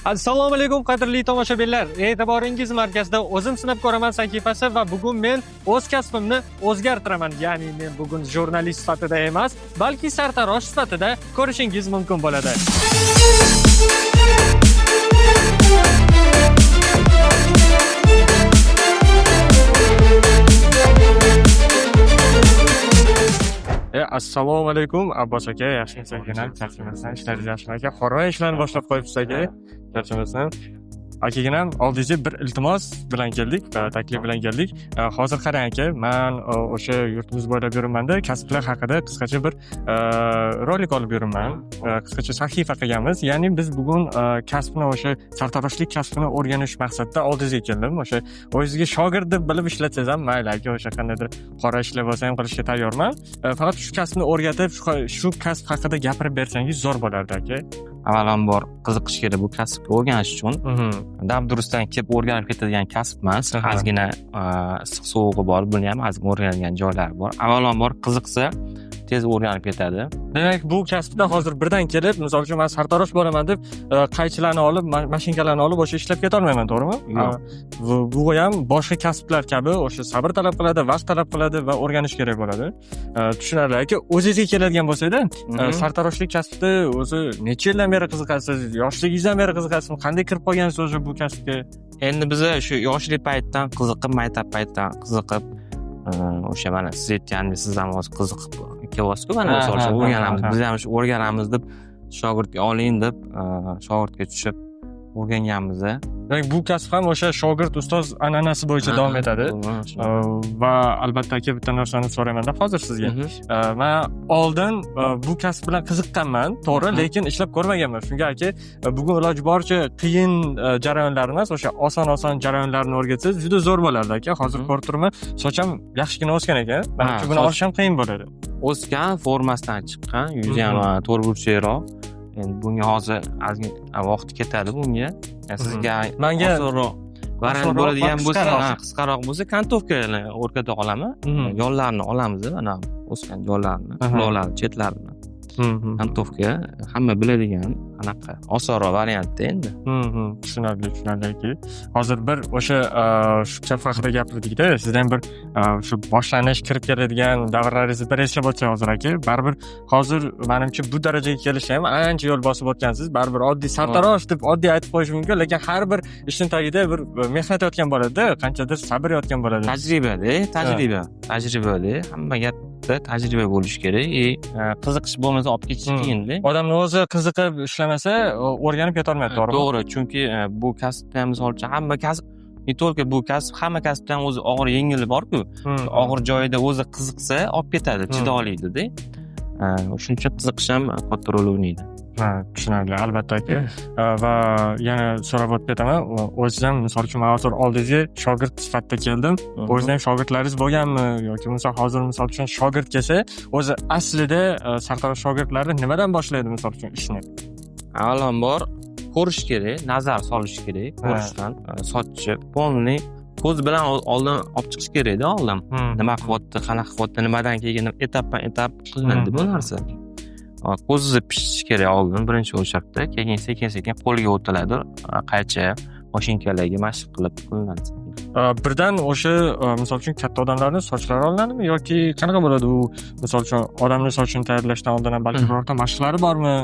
Assalomu alaykum qadrli tomoshabinlar. E'tiboringiz markazida o'zim sinab ko'raman sahifasi va bugun men o'z kasbimni o'zgartiraman. Ya'ni men bugun jurnalist sifatida emas, balki sartarosh sifatida ko'rishingiz mumkin bo'ladi. Assalomu alaykum Abbos aka, yaxshimisiz? Charchamasdan ishlaringiz yaxshimi aka? Qora ishlarni boshlab qo'yibsiz aka. Charchamasdan. Akaginam oldingizga bir iltimos bilan keldik, taklif bilan keldik. Hozir qarang aka, men o'sha yurtimiz bo'ylab yuribman-da, kasblar haqida qisqacha bir rolik olib yuribman. Qisqacha sahifa qilganmiz. Ya'ni biz bugun kasbni o'sha sartaroshlik kasbini o'rganish maqsadida oldingizga keldim. O'sha o'zingizga shogird deb bilib ishlatsangiz ham mayli aka, o'sha qandaydir qora ishlar bo'lsa ham qilishga tayyorman. Faqat shu kasbni o'rgatib, shu kasb haqida gapirib bersangiz zo'r bo'lardi aka. Avvalambor qiziqish kerak bu kasbga o'rganish uchun. Dabdurustdan kelib o'rganib ketadigan kasb emas. Ozgina issiq sovug'i bor, buni ham ozgina o'rganadigan joylari bor. Avvalambor qiziqsa tez o'rganib ketadi. Demak, bu kasbda hozir birdan kelib, misol uchun men sartarosh bo'laman deb, qaychilarni olib, mashinkalarni olib o'sha ishlab keta olmayman, to'g'rimi? Bu ham boshqa kasblar kabi o'sha sabr talab qiladi, vaqt talab qiladi va o'rganish kerak bo'ladi. Tushunarli aka. O'zingizga keladigan bo'lsa-da, sartaroshlik kasbida o'zi necha yildan beri qiziqasiz? Yoshligingizdan beri qiziqasizmi? Qanday kirib qolgansiz o'sha bu kasbga? Endi biz shu yoshlik paytdan qiziqib, maktab paytdan qiziqib, o'sha mana siz aytganingiz, siz ham hozir qiziqib kelyapsiz-ku, mana o'sha o'rganamiz, biz ham shu o'rganamiz deb shogirdga oling deb shogirdga tushib o'rganganmiz. Demak, bu kasb ham o'sha shogird ustoz an'anasi bo'yicha davom etadi. Va albatta aka, bitta narsani so'rayman-da hozir sizga. Men oldin bu kasb bilan qiziqqanman, to'g'ri, lekin ishlab ko'rmaganman. Shunga aka, bugun iloji boricha qiyin jarayonlar emas, o'sha oson jarayonlarni o'rgatsangiz juda zo'r bo'lardi aka. Hozir ko'rib turibman, sochim yaxshigina o'sgan ekan. Menimcha buni olish ham qiyin bo'ladi. O'sgan, formasidan chiqqan, yuzi ham to'rtburchakroq. Endi bunga hozir ozgina vaqt ketadi bunga. Sizga menga variant bo'ladigan bo'lsa, qisqaroq bo'lsa, kantovkani o'rgata olaman. Yo'llarni olamiz, mana o'sgan yo'llarni, quloqlarni, chetlarini. Kantovka hamma biladigan anaqa osonroq variantda endi. Tushunarli. Hozir bir o'sha shu kasb haqida gapirdik-da, sizdan bir shu boshlanish kirib keladigan davrlaringizni bir eslab o'tsangiz hozir aka, baribir hozir menimcha bu darajaga kelishga ham ancha yo'l bosib o'tgansiz. Baribir oddiy sartarosh deb oddiy aytib qo'yish mumkin, lekin har bir ishning tagida bir mehnat yotgan bo'ladi-da, qanchadir sabr yotgan bo'ladi. Tajribada. Hamma gapda tajriba bo'lish kerak. Qiziqish bo'lmasa olib ketish qiyin-da. Odamni o'zi qiziqib ishlamasa, o'rganib keta olmaydi, to'g'rimi? To'g'ri, chunki bu kasbda ham misol uchun hamma kasb, не только bu kasb, hamma kasbdan o'zi og'ir yengili bor-ku. Og'ir joyida o'zi qiziqsa, olib ketadi, chidolaydi-da. Shuning uchun qiziqish ham katta rol o'ynaydi. Tushunarli, albatta aka. Va yana so'rab o'tib ketaman. O'zingiz ham misol uchun men hozir oldingizga shogird sifatida keldim. O'zingizda ham shogirdlaringiz bo'lganmi yoki hozir misol uchun shogird kelsa, o'zi aslida sartarosh shogirdlari nimadan boshlaydi misol uchun ishni? Avvalambor ko'rish kerak, nazar solish kerak, ko'rishdan sochchi, polni ko'z bilan oldin olib chiqish kerak-da, oldin. Nima qilyapti, qanaqa qilyapti, nimadan kelgan etap qilinadi bu narsa. Ko'zni pishish kerak oldin, birinchi o'lchakda, keyin sekin qo'lga o'tiladi, qaycha, mashinkalarga mashq qilib qilinadi. Birdan o'sha misol uchun katta odamlarning sochlari olinadimi yoki qanaqa bo'ladi u? Misol uchun odamning sochini tayyorlashdan oldin ham balki birorta mashqlari bormi?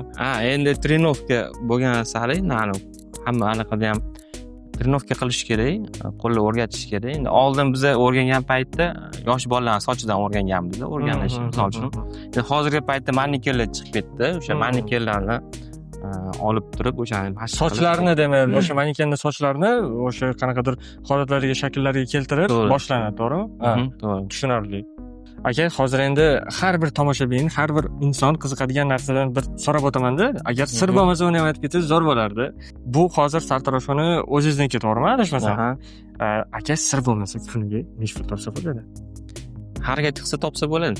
Endi trenovka bo'lgan sari, hamma anaqa ham trenovka qilish kerak, qo'lni o'rgatish kerak. Endi oldin biz o'rgangan paytda yosh bolalarning sochidan o'rganganmiz, o'rganish misol uchun. Endi hozirgi paytda manikenlar chiqib ketdi. O'sha manikenlarni olib turib o'shani mashq qilib, sochlarni demak, o'sha manikenning sochlarini o'sha qanaqadir holatlariga, shakllarga keltirib boshlanadi, to'g'rimi? To'g'ri. Tushunarli. Aka, hozir endi har bir tomoshabin, har bir inson qiziqadigan narsadan bir so'rab o'taman-da. Agar sir bo'lmasa uni ham aytib ketsangiz zo'r bo'lardi. Bu hozir sartaroshxona o'zingizniki, to'g'rimi, adashmasam? Aka, sir bo'lmasa kuniga necha pul topsa bo'ladi? Harakat qilsa topsa bo'ladi.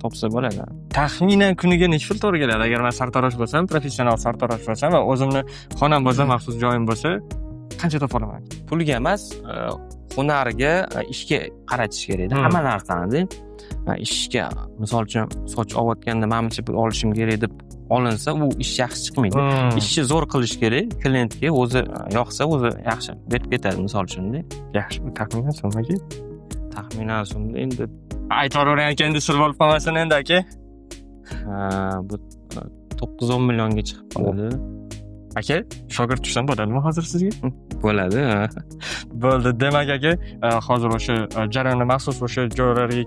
Topsa bo'ladi. Taxminan kuniga necha pul to'g'ri keladi? Agar men sartarosh bo'lsam, professional sartarosh bo'lsam va o'zimni xonam bo'lsa, maxsus joyim bo'lsa, qancha topa olaman? Pulga emas, hunariga, ishga qaratish kerak-da, hamma narsani. Ishga, misol uchun, soch olayotganda menimcha pul olishim kerak deb olinsa u ish yaxshi chiqmaydi. Ishni zo'r qilish kerak, klientga o'zi yoqsa o'zi yaxshi berib ketadi, misol uchun. Yaxshi, taxminan summaga. Taxminan summa endi Aytavergan endi sir bo'lib qolmasin endi aka. bu 9-10 millionga chiqib qoladi. Aka, shogird tushsam bo'ladimi hozir sizga? Bo'ladi. Bo'ldi. Demak aka, hozir o'sha jarayonni maxsus o'sha joylariga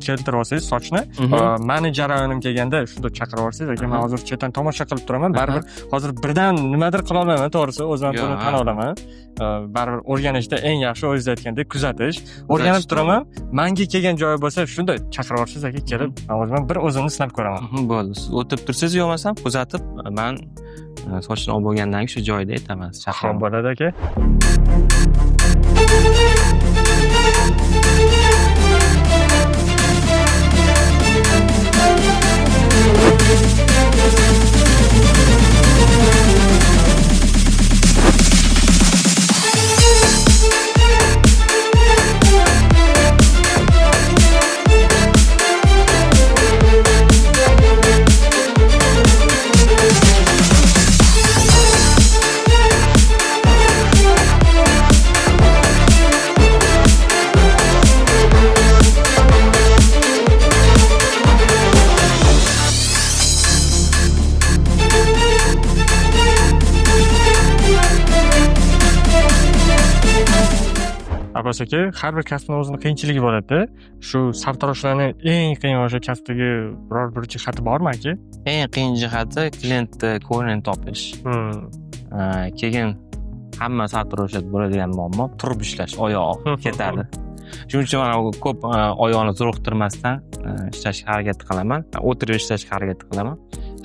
keltirib olsangiz sochni, meni jarayonim kelganda shunda chaqirib olsangiz, aka, men hozir chetdan tomosha qilib turaman. Baribir hozir birdan nimadir qila olmayman, to'g'risi, o'zim ham buni tan olaman. Baribir o'rganishda eng yaxshi o'zingiz aytgandek kuzatish. O'rganib turaman. Menga kelgan joyi bo'lsa, shunda chaqirib olsangiz, aka, kelib, men o'zim bir o'zimni sinab ko'raman. Bo'ldi. Siz o'tib tursangiz yo'qmasam kuzatib, men sochni olib bo'lgandan keyin shu joyda aytaman. Xo'p, bo'ladi aka. Abbos aka, har bir kasbning o'zining qiyinchiligi bo'ladi. Shu sartaroshlarning eng qiyin o'sha kasbdagi biror bir jihati bormi aka? Eng qiyin jihati klientni ko'nglini topish. Keyin hamma sartaroshlarda bo'ladigan muammo turib ishlash, oyoq ketadi. Shuning uchun men ko'p oyoqni zo'riqtirmasdan ishlashga harakat qilaman, o'tirib ishlashga harakat qilaman.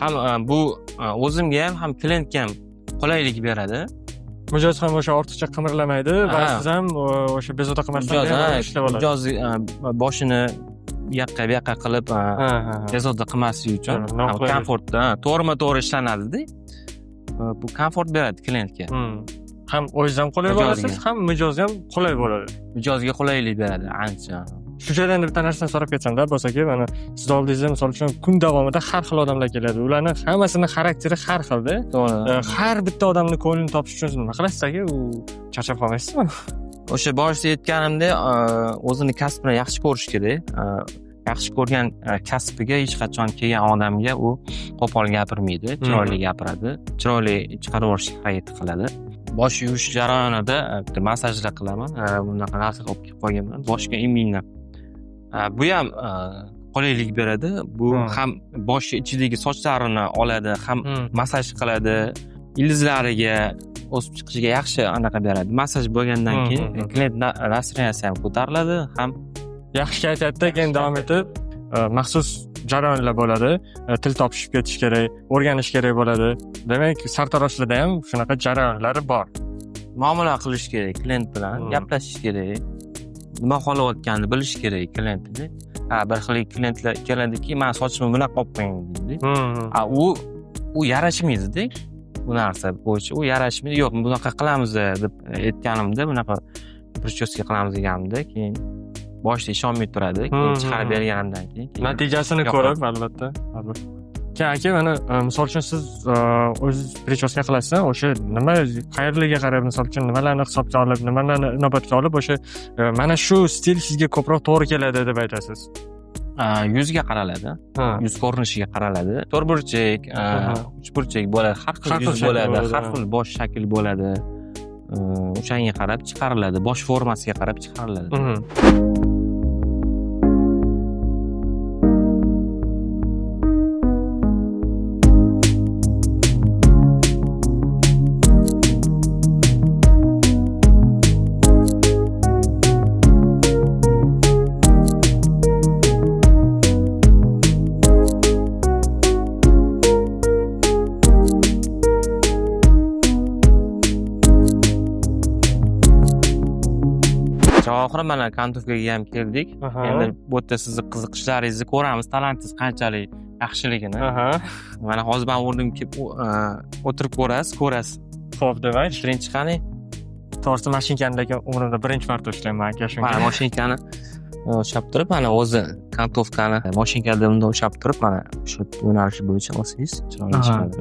Ham bu o'zimga ham klientga ham qulaylik beradi. Mijoz ham o'sha ortiqcha qimirlamaydi va siz ham o'sha bezovta qilmasdan ishlab olasiz. Mijoz boshini bu yoqqa qilib bezovta qilmaslik uchun komfortda to'g'rima-to'g'ri ishlanadi-da. Bu komfort beradi klientga. Ham o'zingiz ham qulay bo'lasiz, ham mijoz ham qulay bo'ladi. Mijozga qulaylik beradi ancha. Shu joydan bitta narsani so'rab ketsam-da, Abbos aka, mana siz oldingizda misol uchun kun davomida har xil odamlar keladi. Ularning hammasining xarakteri har xil-da. Har bitta odamning ko'nglini topish uchun nima qilasiz aka? U charchab qolmaysizmi? O'sha boshida aytganimdek, o'zini kasbini yaxshi ko'rish kerak. Yaxshi ko'rgan kasbiga hech qachon kelgan odamga u qo'pol gapirmaydi, chiroyli gapiradi, chiroyli chiqarib yuborishga harakat qiladi. Bosh yuvish jarayonida massajlar qilaman. Bunaqa narsa olib kelib qo'yganman. Boshga imindan. Bu ham qulaylik beradi. Bu ham bosh ichidagi sochlarini oladi, ham massaj qiladi, ildizlariga o'sib chiqishiga yaxshi anaqa beradi. Massaj bo'lgandan keyin klient nastroyeniyasi ham ko'tariladi, ham yaxshi kayfiyatda keyin davom etib maxsus jarayonlar bo'ladi. Til topishib ketish kerak, o'rganish kerak bo'ladi. Demak, sartaroshlarda ham shunaqa jarayonlari bor. Muomala qilish kerak, klient bilan gaplashish kerak. Nima xohlayotganini bilish kerak klientni. Bir xil klientlar keladiki, "Men sochimni bunaqa olib qo'ying" deydi. U yarashmaydi-da. Bu narsa bo'yicha u yarashmaydi. Yo'q, bunaqa qilamiz deb aytganimda, bunaqa prichoska qilamiz deganimda, keyin boshida ishonmay turadi. Keyin chiqarib berganimdan keyin natijasini ko'rib, albatta. Keyin aka, mana misol uchun siz o'zingiz prichoska qilasiz, o'sha nima qayerligiga qarab, misol uchun nimalarni hisobga olib, nimalarni inobatga olib, o'sha mana shu stil sizga ko'proq to'g'ri keladi deb aytasiz. Yuzga qaraladi. Yuz ko'rinishiga qaraladi. To'rtburchak, uchburchak bo'ladi, har xil yuz bo'ladi, har xil bosh shakl bo'ladi. O'shanga qarab chiqariladi, bosh formasiga qarab chiqariladi. Oxiri mana Kantovkaga ham keldik. Endi bu yerda sizni qiziqishlaringizni ko'ramiz, talantingiz qanchalik yaxshiligini. Mana hozir men o'rnim kelib o'tirib ko'rasiz. Xo'p, demak, birinchi qani? to'g'risi mashinkani lekin umrimda birinchi marta ushlayman aka shunga. Mana mashinkani o'shab turib, mana o'zi kantovkani mashinkada o'shab turib, mana shu yo'nalish bo'yicha olsangiz chiroyli chiqadi.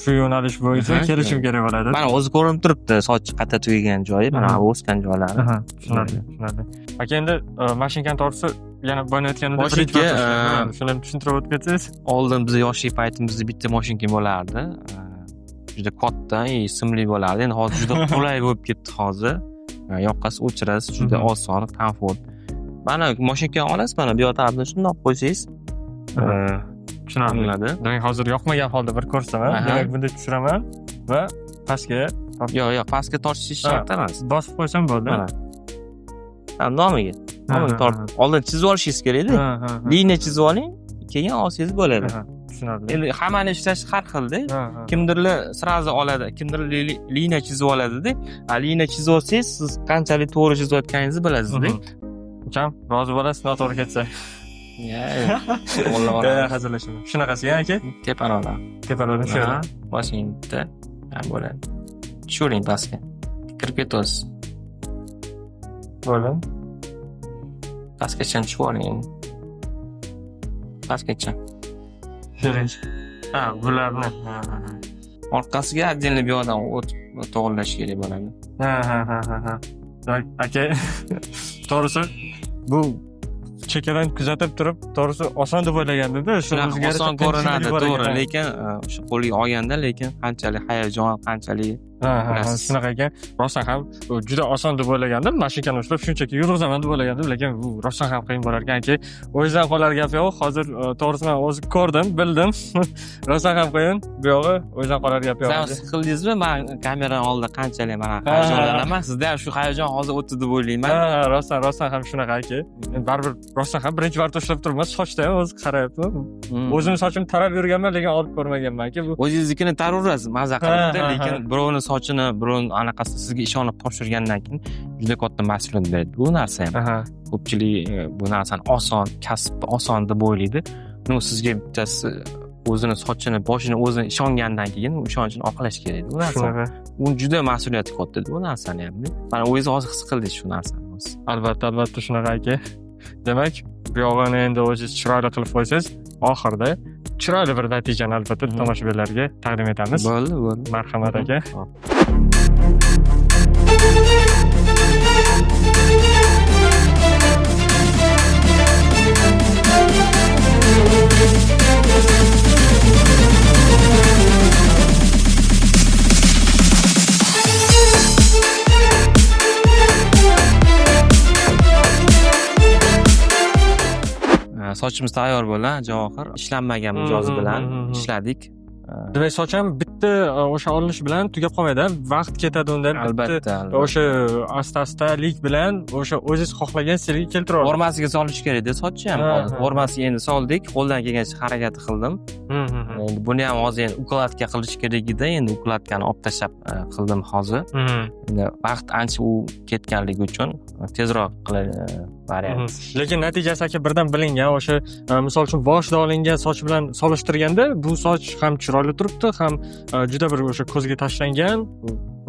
Shu yo'nalish bo'yicha kelishim kerak bo'ladi. Mana o'zi ko'rinib turibdi, soch qayta tugagan joyi, mana o'sgan joylari. Tushunarli. Aka, endi mashinkani to'g'risi yana bo'ynayotganimda shuni tushuntirib o'tsangiz. Oldin biz yoshlik paytimizda bitta mashinka bo'lardi. Juda katta, simli bo'lardi. Endi hozir juda qulay bo'lib ketdi hozir. Yoqqasi o'chirasiz, juda oson, komfort. Mana mashinkani olasiz, mana bu yoq tarafini shundoq qo'ysangiz, tushunarli. Demak, hozir yoqmagan holda bir ko'rsaman. Demak, bunda tushiraman va pastga yo'q, pastga tortishingiz shart emas. Bosib qo'ysam bo'ldi. Nomiga. Tortib, oldin chizib olishingiz kerak-da. Liniya chizib oling, keyin olsangiz bo'ladi. Tushunarli. Endi hammani ishlashi har xilda. Kimdirlar sirazi oladi, kimdirlar liniya chizib oladi-da. Liniya chizib olsangiz, siz qanchalik to'g'ri chizayotganingizni bilasizda. Ukam, rozi bo'lasiz, noto'g'ri ketsa. Vallahi hazırlaşalım. Shunaqasi aka? Teparoqdan. Teparoqdan tushiraman. Boshing bitta bo'ladi. Tushiring pastga. Kirib ketasiz. Bo'ldi. Pastgacha tushib oling. Pastgacha. Tushiring. Bularni. Orqasiga отдельно bir odam to'g'irlash kerak bo'ladi. Aka, to'g'risi bu chekadan kuzatib turib, to'g'risi oson deb o'ylagandim-da, shu o'ziga oson ko'rinadi, to'g'ri, lekin o'sha qo'lga olganda, lekin qanchalik hayajon, qanchalik shunaqa ekan. Rostdan ham juda oson deb o'ylagandim. Mashinkani ushlab shunchaki yurg'izaman deb o'ylagandim, lekin bu rostdan ham qiyin bo'lar ekan-ki. O'zidan qolar gap yo'q. Hozir to'g'risi men o'zim ko'rdim, bildim. Rostdan ham qiyin. Bu yog'i o'zidan qolar gap yo'q. Siz qildingizmi? Men kameraning oldida qanchalik mana hayajonlanaman. Sizda ham shu hayajon hozir o'tdi deb o'ylayman. Rostdan ham shunaqa aka. Men baribir rostdan ham birinchi marta ushlab turibman, sochda ham o'zi qarayapman. O'zim sochimni tarab yurganman, lekin olib ko'rmaganman-ki. Bu o'zingiznikini taraverasiz, maza qilib, lekin birovni sochini, birovni anaqasi sizga ishonib topshirgandan keyin juda katta mas'uliyat beradi. Bu narsa ham. Ko'pchilik bu narsani oson, kasb oson deb o'ylaydi. No, sizga bittasi o'zini sochini, boshini o'zi ishongandan keyin ishonchini oqlash kerak. Bu narsa. U juda mas'uliyati katta bu narsani ham. Mana o'zingiz hozir his qildingiz shu narsani. Albatta shunaqa aka. Demak, bu yog'ini endi o'zingiz chiroyli qilib qo'ysangiz, oxirida chiroyli bir natijani albatta tomoshabinlarga taqdim etamiz. Bo'ldi. Marhamat aka. Sochimiz tayyor bo'ldi, Javohir. Ishlanmagan mijoz bilan ishladik. Demak, soch ham bitta o'sha olinish bilan tugab qolmaydi. Vaqt ketadi undan. Albatta. O'sha asta-astalik bilan o'sha o'zingiz xohlagan sirga keltira olasiz. Formasiga solish kerak-da, sochni ham. Formasiga endi soldik, qo'ldan kelgancha harakat qildim. Endi buni ham hozir endi ukladka qilish kerak edi. Endi ukladkani olib tashlab qildim hozir. Endi vaqt ancha u ketganligi uchun tezroq qilib baryapmiz. Lekin natijasi aka birdan bilingan. O'sha misol uchun boshda olingan soch bilan solishtirganda bu soch ham chiroyli turibdi, ham juda bir o'sha ko'zga tashlangan.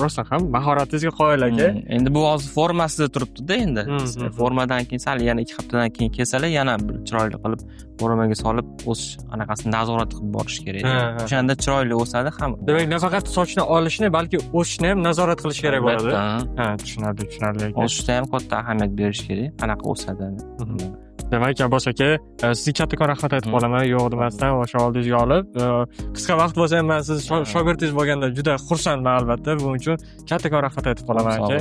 Rostdan ham mahoratingizga qoyil aka. Endi bu hozir formasida turibdi-da endi. Formadan keyin sal yana 2 haftadan keyin kelsalar yana chiroyli qilib formaga solib o'sish anaqasini nazorat qilib borish kerak. O'shanda chiroyli o'sadi ham. Demak, nafaqat sochni olishni, balki o'sishni ham nazorat qilish kerak bo'ladi. Tushunarli aka. O'sishda ham katta ahamiyat berish kerak. Qanaqa o'sadi. Demak, Abbos aka, sizga kattakon rahmat aytib qolaman. Yo'q demasdan o'sha oldingizga olib, qisqa vaqt bo'lsa ham men siz shogirdingiz bo'lganda juda xursandman albatta. Buning uchun kattakon rahmat aytib qolaman aka.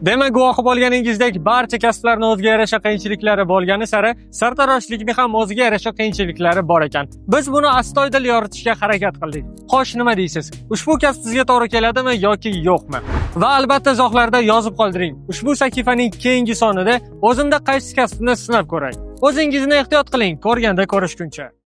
Demak, guvohi bo'lganingizdek, barcha kasblarning o'ziga yarasha qiyinchiliklari bo'lgani sari sartaroshlikning ham o'ziga yarasha qiyinchiliklari bor ekan. Biz buni astoydil yoritishga harakat qildik. Xo'sh, nima deysiz? Ushbu kasb sizga to'g'ri keladimi yoki yo'qmi? Va albatta izohlarda yozib qoldiring. Ushbu sahifaning keyingi sonida o'zimda qaysi kasbni sinab ko'ray. O'zingizni ehtiyot qiling, ko'rganda ko'rishguncha.